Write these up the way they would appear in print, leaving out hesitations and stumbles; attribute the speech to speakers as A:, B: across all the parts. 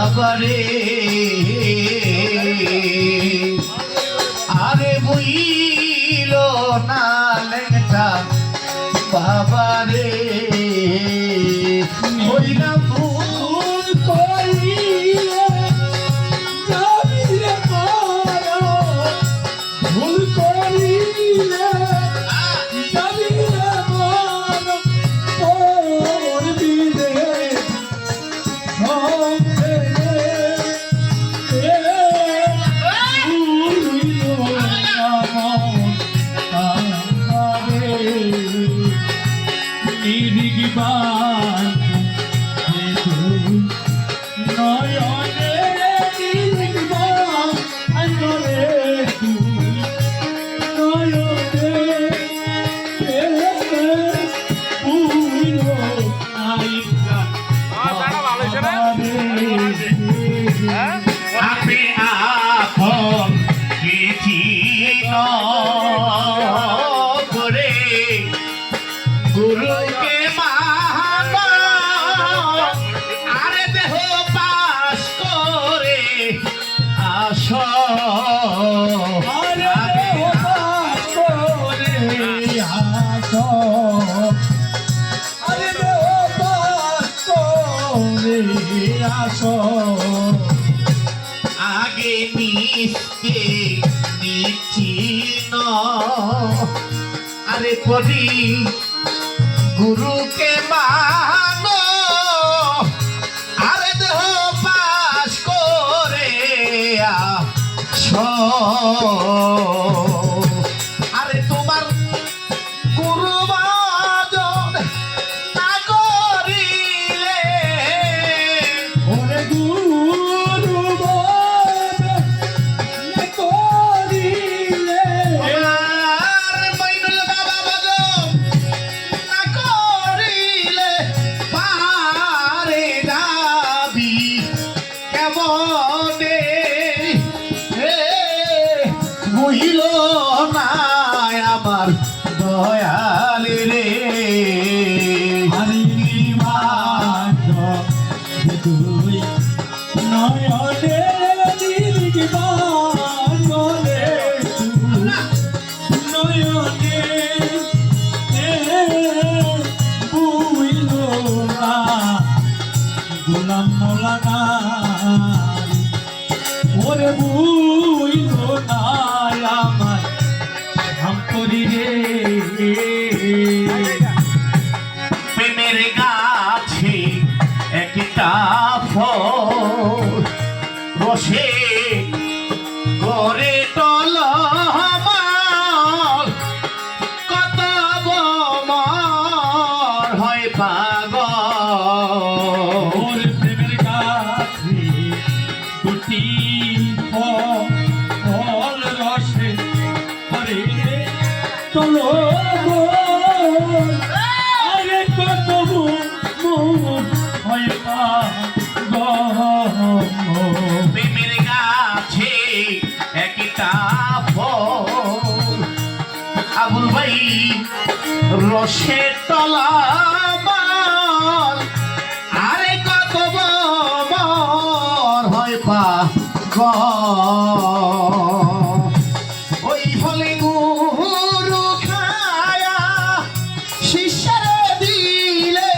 A: বাবারে আরে বুইল না লেটা বাবারে ওই না ভুল করিলে যাবি রে মারা ভুল করিলে যাবি রে মারা পড়বি রে আপনি আপন করে গুরুকে মান আরে দেহ পাশ করে আস আগে নিস্তে নিচিন আরে পরি গুরুকে মানো আরে দেহ পাশ করে আস আরে তোমার গুরু বাজন না করিলে ওরে গুরু বাজন না করিলে আর বাইনুল বাবা বাজন না করিলে পারে যাবি কেমনে বুঝিল না আমার দয়াল রে তুই নয়নে নয়নে বুঝল না গোলাম মোলানা ওরে বুঝল না আমার হাম করি রে প্রেমের গাছে একটা ফল বসে করে টলমাল কত বমর হয় পাগল প্রেমের গাছে দুটি ফল রসে করে চলো আরে কত হয় প্রেমের গাছে একটা ফল আবুল ভাই রসে টলামাল আরে কত বমর হয় ওই ফলে গুরু খায়া শিষ্যের দিলে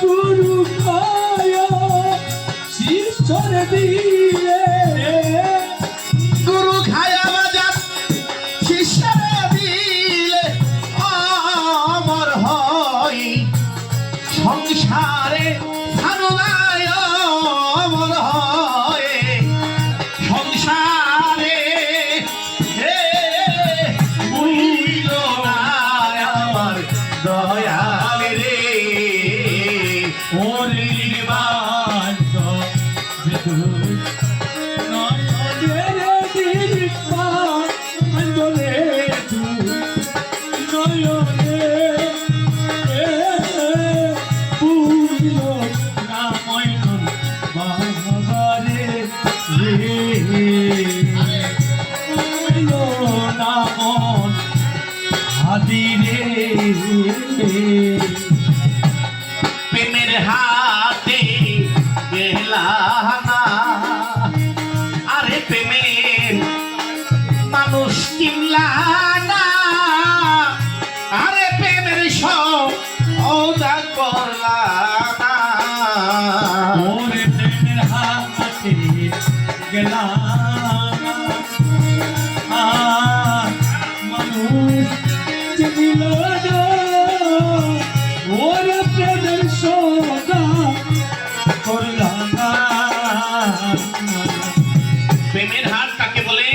A: গুরু খায়া শিষ্যের দিলে গুরু খায়া বাজার শিষ্যের দিলে অমর হয় সংসারে ধারণায় অমর হয় সংসারে বুঝল না আমার দয়াল রে ওরে প্রেমের হাতে গেলা
B: প্রেমের হাতে গেলাম আর মানুষ চিনিল না ওর প্রেমের সদা করলাম না।
A: প্রেমের হার কাকে বলে?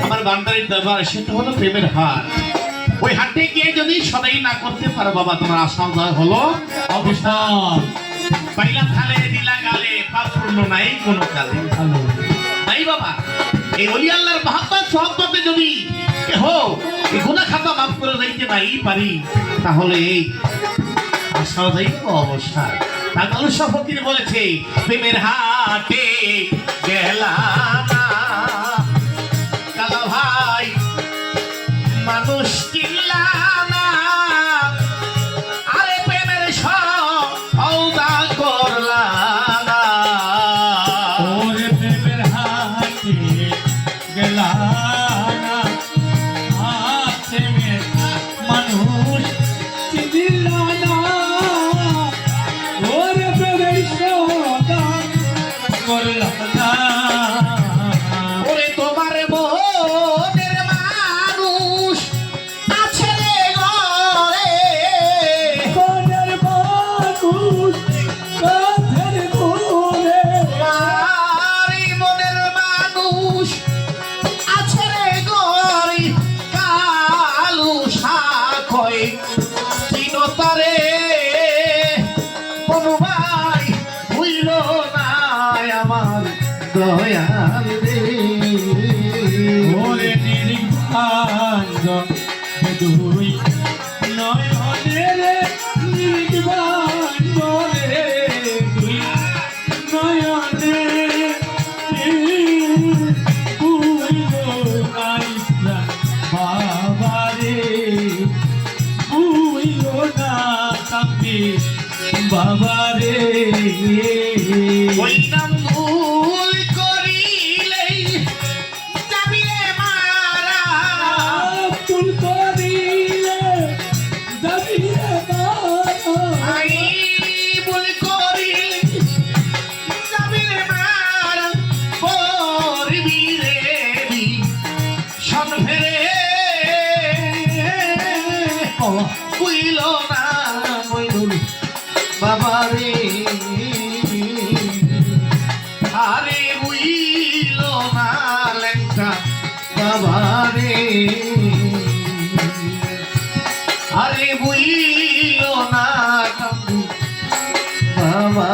A: আমার বান্দারির দরবার সেটা হলো প্রেমের হার। ওই হাটে গিয়ে যদি সদাই না করতে পারো বাবা, তোমার আশা হলো অবসান। পাইলা থালে দিলা গালে, পাপ পূর্ণ নাই কোনো কালে।
B: ভালো
A: নাই বাবা, এই ওলি আল্লাহর মহব্বত সহব্বতে যদি কেহ এই গুনাহ খাতা মাফ করে দিতে নাই পারি, তাহলে এই আশা যাইব অবসান। তাহলে সব ফকির বলেছে প্রেমের হাটে গেলাম কালা ভাই মানুষ চিনলাম না, আরে প্রেমের সওদা করলাম না।
B: ওর প্রেমের হাতে গেলাম হাতে মানুষ চিনিল না ওর প্রেমের সদা করলাম না।
A: ওরে তোমার মনের মানুষ আছে রে ঘরে,
B: মনের মানুষ কাঁধের ঘুরে
A: আরে মনের মানুষ আছে রে ঘরে, কালু শাখয় চিনতারে কোনো ভাই হইল না আমার দয়াল রে।
B: ওরে নির্বাঞ্জন দুই নয়নের নির্বাঞ্জনে দুই নয়নে বুইল না বাবারে বুইল না কাপি বাবারে।
A: ওই নাম ভুল করিলেই যাবি রে মারা,
B: ফুল করিলে যাবিরে মারা
A: আই ভুল করিলে যাবি রে মারা, করবি রে সন ফেরে বুইল না বইলুল বাবা রে, আরে বুইল না লেখা বাবা রে, আরে বুইল না কান্দু বাবা